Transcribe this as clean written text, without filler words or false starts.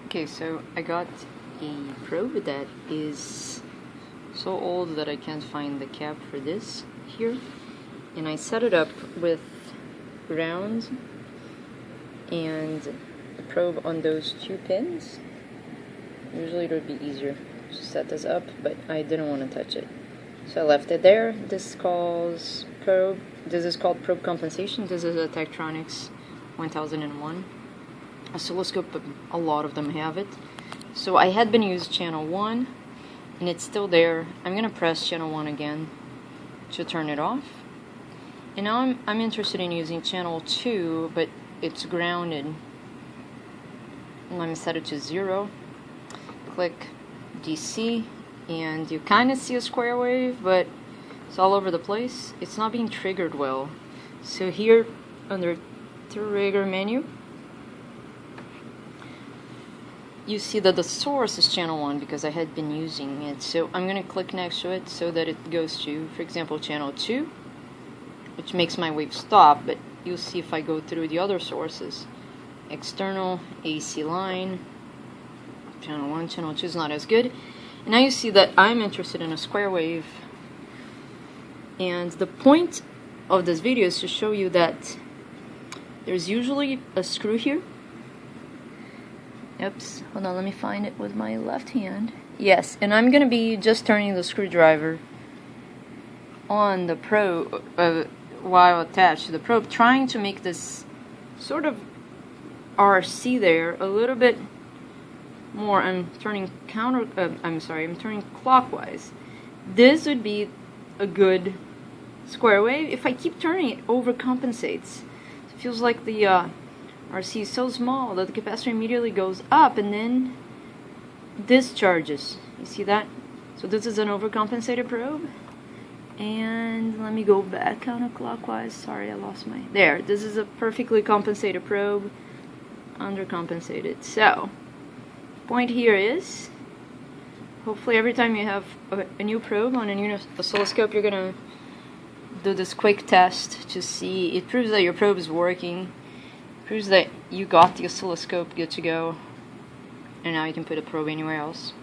Okay, so I got a probe that is so old that I can't find the cap for this here, and I set it up with ground and the probe on those two pins. Usually it would be easier to set this up, but I didn't want to touch it, so I left it there. This is called probe compensation. This is a Tektronix 1001 oscilloscope, but a lot of them have it. So I had been using channel 1 and it's still there. I'm gonna press channel 1 again to turn it off, and now I'm interested in using channel 2, but it's grounded. Let me set it to 0, click DC, and you kind of see a square wave, but it's all over the place. It's not being triggered well. So here under trigger menu, you see that the source is channel 1 because I had been using it. So I'm going to click next to it so that it goes to, for example, channel 2, which makes my wave stop. But you'll see if I go through the other sources, external, AC line, channel 1, channel 2 is not as good. And now you see that I'm interested in a square wave. And the point of this video is to show you that there's usually a screw here. Oops, hold on, let me find it with my left hand. Yes, and I'm going to be just turning the screwdriver on the probe while attached to the probe, trying to make this sort of RC there a little bit more. I'm turning I'm turning clockwise. This would be a good square wave. If I keep turning it, overcompensates. It feels like the RC is so small that the capacitor immediately goes up and then discharges. You see that? So this is an overcompensated probe. And let me go back counterclockwise. Sorry, I lost my... There. This is a perfectly compensated probe. Undercompensated. So, point here is, hopefully every time you have a new probe on a new oscilloscope, you're going to do this quick test to see. It proves that your probe is working. Proves that you got the oscilloscope good to go, and now you can put a probe anywhere else.